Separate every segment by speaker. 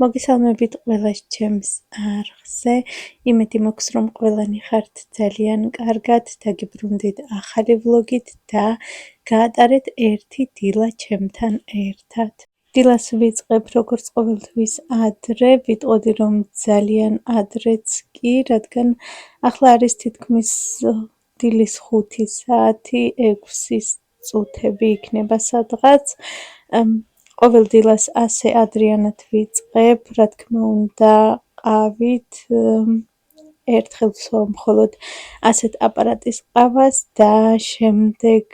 Speaker 1: მოგესალმებით ყველას ჩემს არხზე. იმედი მაქვს, რომ ყველანი ხართ ძალიან კარგად, დაგიბრუნდით ახალი ვლოგით და გაატარეთ ერთი დილა ჩემთან ერთად. დილას ვიწყებ როგორც ყოველთვის ადრე, ვიტყოდი რომ ძალიან ადრეც კი, რადგან ახლა არის თითქმის დილის 5 საათი, 6 წუთები იქნება სადღაც. ყოველ დილას ასე ადრიანად ვიწყებ, რა თქმა უნდა, ყავით, ერთხელ ვსვამ მხოლოდ ასეთ აპარატის ყავას და შემდეგ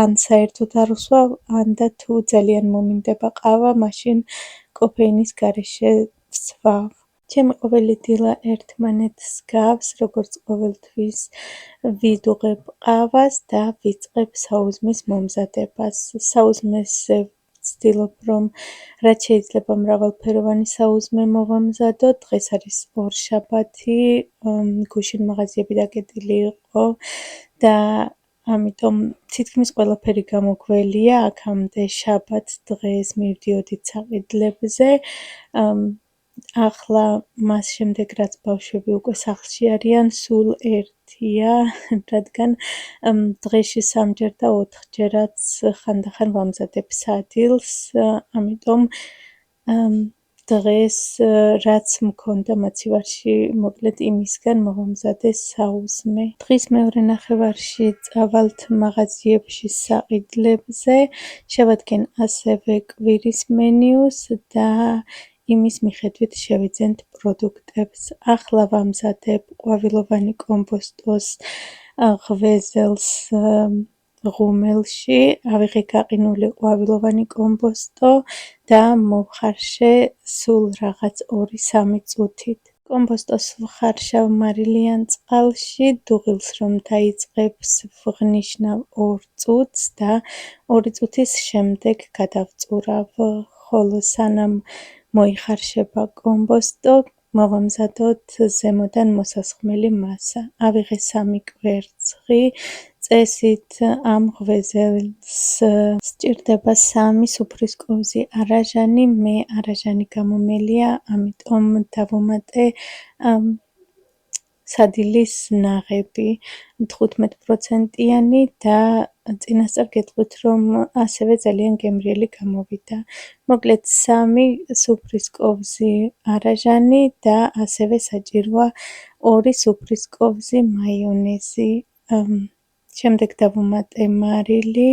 Speaker 1: ან საერთოდ არ ვსვამ, ან და თუ ძალიან მომინდება ყავა, მაშინ კოფეინის გარეშე ვსვამ. ჩემი ყოველი დილა ერთმანეთს გავს, როგორც ყოველთვის ვიდუღებ ყავას და ვიწყებ საუზმის მომზადებას. საუზმეს ვცდილობ, რომ რაც შეიძლება მრავალფეროვანი საუზმე მოვამზადო. დღეს არის ორშაბათი, გუშინ მაღაზიები დაკეტილი იყო და ამიტომ თითქმის ყველაფერი გამოგველია. აქამდე შაბათ დღეს მივდიოდით საყიდლებზე. ახლა მას შემდეგ რაც ბავშვები უკვე სახლში არიან, სულ ერთია, რადგან დღეში 3-ჯერ და 4-ჯერაც ხანდახან ვამზადებ სადილს, ამიტომ დღეს რაც მქონდა მაცივარში, მოკლედ იმისგან მოვამზადე საუზმე. დღის მეორე ნახევარში წავალთ მაღაზიებში საყიდლებზე, შევადგენ ასევე კვირის მენიუს და იმის მიხედვით შევიძენთ პროდუქტებს. ახლა ვამზადებ ყვავილოვანი კომპოსტოს ღვეზელს ღუმელში, ავიღე გაყინული ყვავილოვანი კომპოსტო და მოვხარშე სულ რაღაც 2-3 წუთით. კომპოსტოს ვხარშავ მარილიან წყალში, დუღილს რომ დაიწყებს ვღნიშნავ 2 წუთს და 2 წუთის შემდეგ გადავწურავ, ხოლო სანამ მოიხარშება კომპოსტო, მოვამზადოთ ზემოდან მოსასხმელი მასა. ავიღე 3 კვერცხი, წესით ამ ღვეზელს სჭირდება 3 სუფრის კოვზი არაჟანი, მე არაჟანი გამომელია, ამიტომ დავუმატე სადილის ნაღები 15%-იანი და წინასწარ გეტყვით, რომ ასევე ძალიან გემრიელი გამოვიდა. მოკლედ 3 სუფრის კოვზი არაჟანი და ასევე საჭიროა 2 სუფრის კოვზი მაიონეზი. შემდეგ დავუმატე მარილი,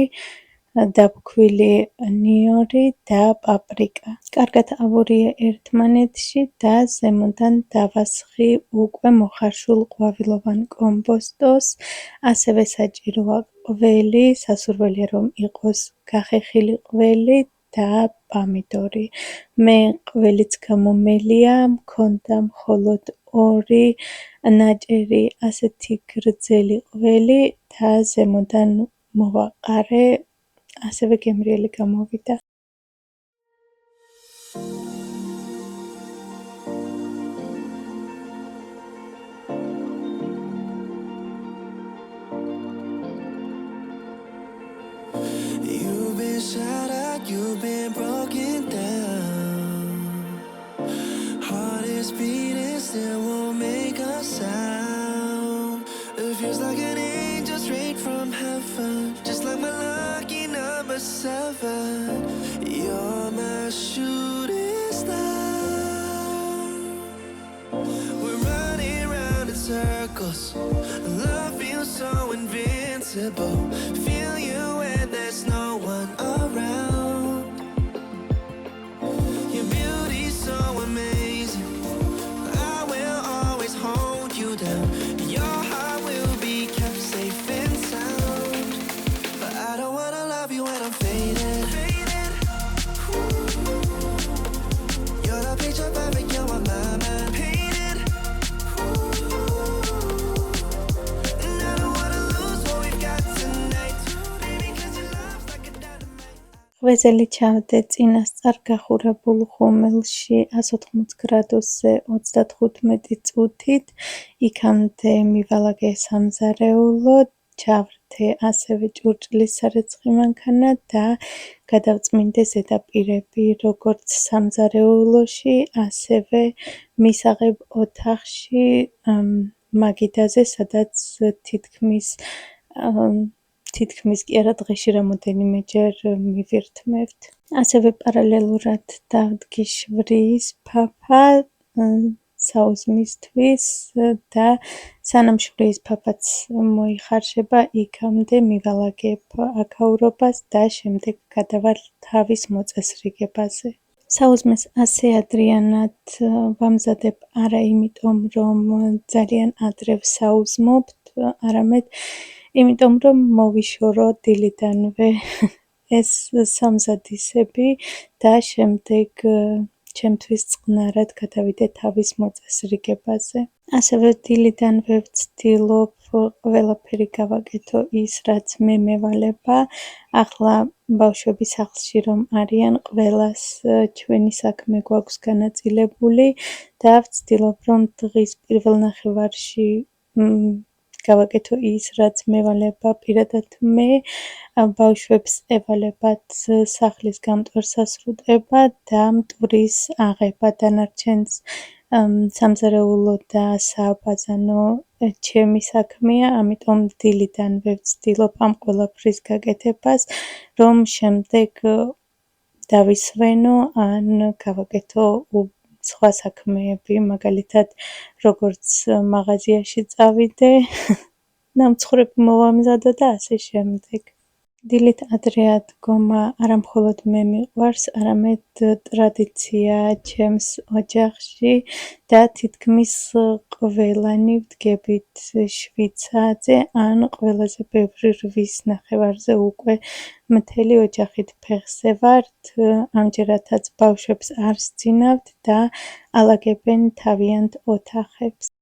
Speaker 1: დაბქვილი ნიორი და პაპრიკა. კარგად ავურიე ერთმანეთში და ზემოდან დავასხი უკვე მოხარშულ ყვავილოვან კომპოსტოს, ასევე საჭიროა ყველი, სასურველია რომ იყოს გახეხილი ყველი და პამიდორი. მე ყველიც გამომელია, მქონდა მხოლოდ 2 ნაჭერი ასეთი გრძელი ყველი და ზემოდან მოვაყარე, ასევე გემრიელი გამოვიდა.
Speaker 2: You've been shattered, you've been broken down. Heart is beating, still won't make a sound. It feels like an angel straight from heaven, just like my lucky number 7. You're my shooting star. We're running round in circles. Love feels so invincible. Feel you when there's no one around. Your beauty's so amazing. I will always hold you down. Your heart will be kept safe and sound. But I don't wanna love you when I'm faded. You're the picture perfect, you're on my mind. Painted. And I don't wanna lose what we've got tonight. Baby, 'cause your love's like a dynamite.
Speaker 1: ღვეზელი ჩავდე წინასწარ გახურებულ ღუმელში 180 გრადუსზე 35 წუთით, იქამდე მივალაგე სამზარეულო, ჩავრდე მათე ასევე ჭურჭლის სარეცხი მანქანა და გადავწმინდე ზედაპირები, როგორც სამზარეულოში, ასევე მისაღებ ოთახში, მაგიდაზე, სადაც თითქმის კი არა დღეში რამოდენიმეჯერ მივირთმევთ. ასევე პარალელურად დავდგიშვრიის ფაფა საუზმისთვის და სანამ შვრიის ფაფაც მოიხარშება, იქამდე მივალაგებ აქაურობას და შემდეგ გადავალ თავის მოწესრიგებაზე. საუზმეს ასე ადრიანად ვამზადებ არა იმიტომ, რომ ძალიან ადრე ვსაუზმობთ, არამედ იმიტომ, რომ მოვიშორო დილიდანვე ეს სამზადისები და შემდეგ ჩემთვის წყნარად გადავიდე თავის მოწესრიგებაზე. ასევე დილიდანვე ვცდილობ ყველაფერი გავაკეთო ის, რაც მე მევალება. ახლა ბავშვები სახლში რომ არიან, ყველას ჩვენი საქმე გვაქვს განაწილებული და ვცდილობ, რომ დღის პირველ ნახევარში გავაკეთო ის, რაც მევალება პირადად მე. ბავშვებს ევალებათ სახლის გამტვერსასრუტება და მტვრის აღება. დანარჩენს სამზარეულო და სააბაზანო ჩემი საქმეა, ამიტომ დილიდანვე ვცდილობ ამ ყველაფრის გაკეთებას, რომ შემდეგ დავისვენო ან გავაკეთო სხვა საქმეები, მაგალითად, როგორც მაღაზიაში წავიდე, ნამცხრები მოვამზადო და ასე შემდეგ. დილით ადრე ადგომა არა მხოლოდ მე მიყვარს, არამედ ტრადიცია ჩემს ოჯახში და თითქმის ყველანი ვდგებით 7 საათზე ან ყველაზე ბევრი 8 ნახევარზე უკვე მთელი ოჯახით ფეხზე ვართ, ამჯერადაც ბავშვებს არ სძინავთ და ალაგებენ თავიანთ ოთახებს.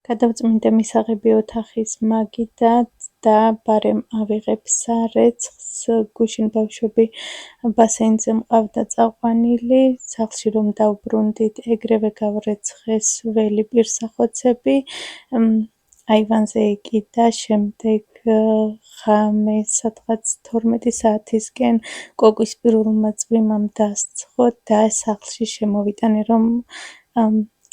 Speaker 1: გადავწმინდე მისაღები ოთახის მაგიდად და ბარემ ავიღებ სარეცხს. გუშინ ბავშვები ბასეინზე მყავდა წაყვანილი, სახლში რომ დავბრუნდით, ეგრევე გავრეცხეს ველი პირსახოცები, აივანზე ეკიდა, შემდეგ ღამე სადღაც 12 საათისკენ კოკვის პირველმა წვიმამ დასცხო და სახლში შემოვიტანე, რომ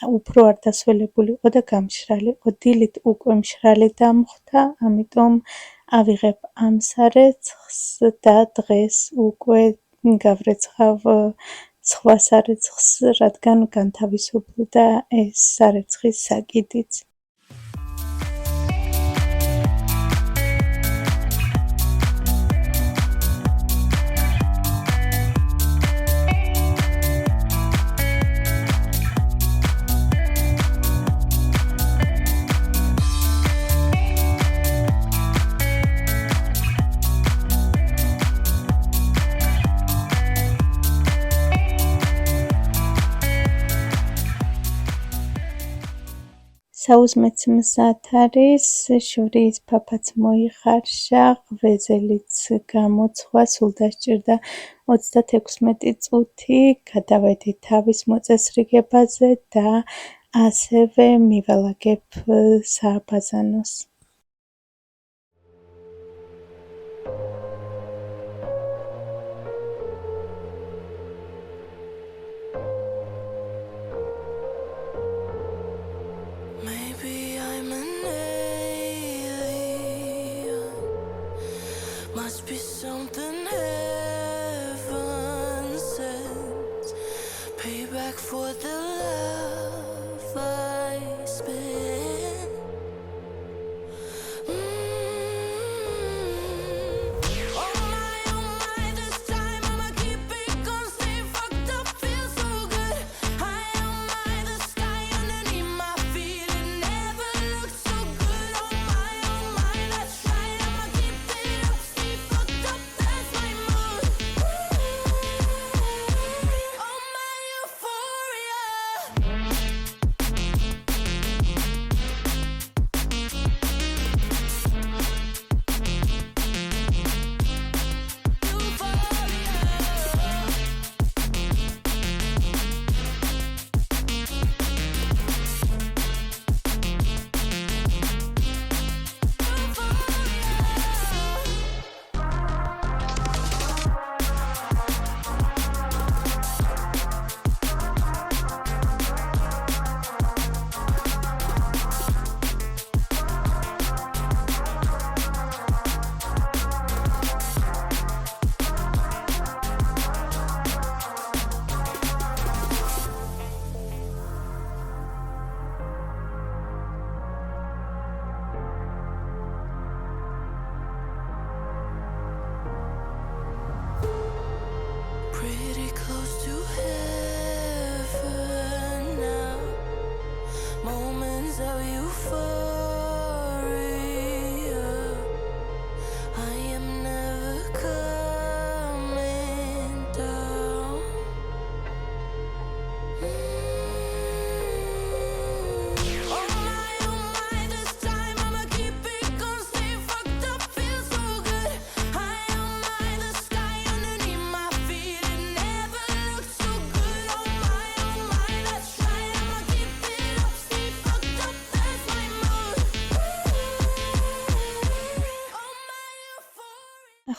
Speaker 1: უფრო არ დასველებულიყო და გამშრალიყო. დილით უკვე მშრალი დამხვდა, ამიტომ ავიღებ ამ სარეცხს და დღეს უკვე გავრეცხავ სხვა სარეცხს, რადგან განთავისუფლდა ეს სარეცხის საკიდიც. საუზმეც მზად არის, შვრიის ფაფაც მოიხარშა, ღვეზელიც გამოცხვა, სულ დასჭირდა 36 წუთი, გადავედი თავის მოწესრიგებაზე და ასევე მივალაგებ სააბაზანოს.
Speaker 2: Maybe I'm an alien. Must be something heaven sent. Payback for the love I spent.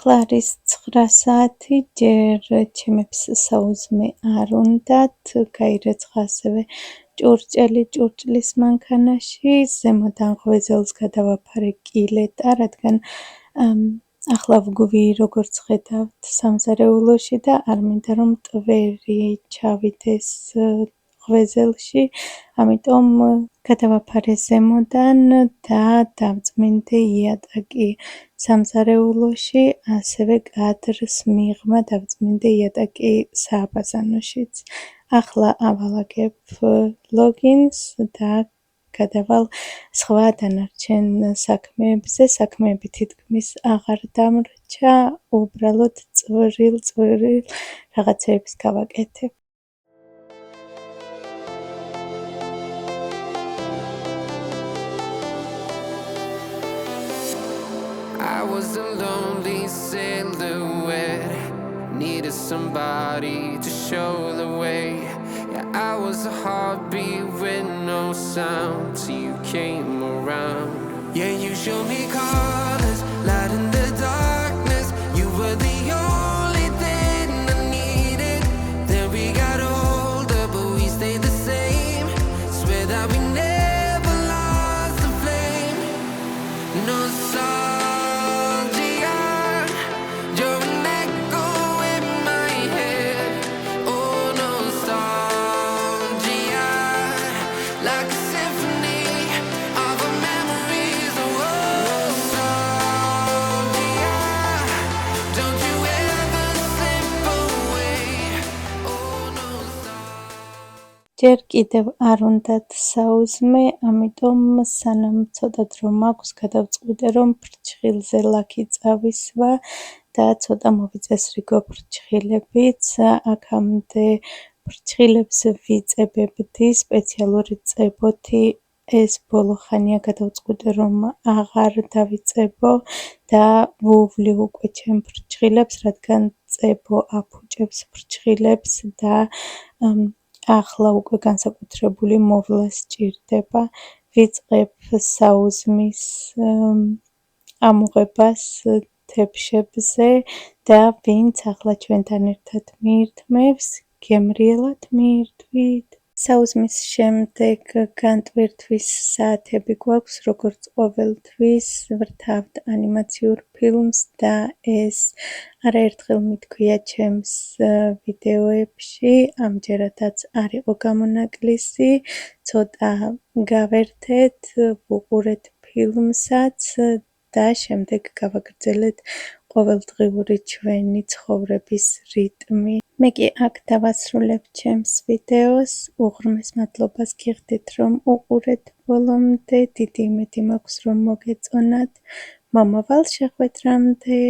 Speaker 1: ახლა არის 9 საათი, ჯერ ჩემებს საუზმე არ უნდათ, გაირეცხა ასევე ჭურჭელი ჭურჭლის მანქანაში, ზემოდან ღვეძელს გადავაფარე კილეტა, რადგან ახლა ვგვი როგორც ხედავთ სამზარეულოში და არ მინდა რომ ტვერი ჩავიდეს ღვეძელში, ამიტომ გადავაფარე ზემოდან და დავწმინდე იატაკი სამზარეულოში, ასევე კადრს მიღმა დავწმინდე იატაკი სააბაზანოშიც. ახლა ავალაგებ ლოგინს და გადავალ სხვა დანარჩენ საქმეებზე. საქმეები თითქმის აღარ დამრჩა, უბრალოდ წვრილ რაღაცეებს გავაკეთებ.
Speaker 2: I was a lonely silhouette, needed somebody to show the way. Yeah, I was a heartbeat with no sound till you came around. Yeah, you showed me colors, light in the darkness. You were the only thing I needed. Then we got older, but we stayed the same. Swear that we never lost the flame. Nostalgia, you're an echo in my head. Oh, nostalgia, like a symphony of our memories. Oh, nostalgia, don't you ever slip away. Oh, nostalgia.
Speaker 1: ჯერ კიდევ არ უნდათ საუზმე, ამიტომ სანამ ცოტა დრო მაქვს, გადავწყვიტე რომ ფრჩხილზე ლაქი წავისვა და ცოტა მოვიწესრიგო ფრჩხილებიც. აქამდე ფრჩხილებს ვიწებებდი სპეციალური წებოთი, ეს ბოლო ხანია გადავწყვიტე რომ აღარ დავიწებო და ვუვლი უკვე ჩემ ფრჩხილებს, რადგან წებო აფუჭებს ფრჩხილებს და ახლა უკვე განსაკუთრებული მოვლა სჭირდება. ვიწყებ საუზმის ამოღებას თებშებზე და ვინც ახლა ჩვენთან ერთად მიირთმევს, გემრიელად მიირთვით. საუზმის შემდეგ განტვირთვის საათები გვაქვს, როგორც ყოველთვის ვრთავთ ანიმაციურ ფილმს და ეს არაერთხელ მითქვია ჩემს ვიდეოებში, ამჯერადაც არ იყო გამონაკლისი, ცოტა გავერთეთ, ვუყურეთ ფილმსაც და შემდეგ გავაგრძელეთ ყოველდღიური ჩვენი ცხოვრების რიტმი. მე კი აქ დავასრულებ ჩემს ვიდეოს, უღრმეს მადლობას გიხდით რომ უყურეთ ბოლომდე, დიდი იმედი მაქვს რომ მოგეწონათ. მომავალ შეხვედრამდე.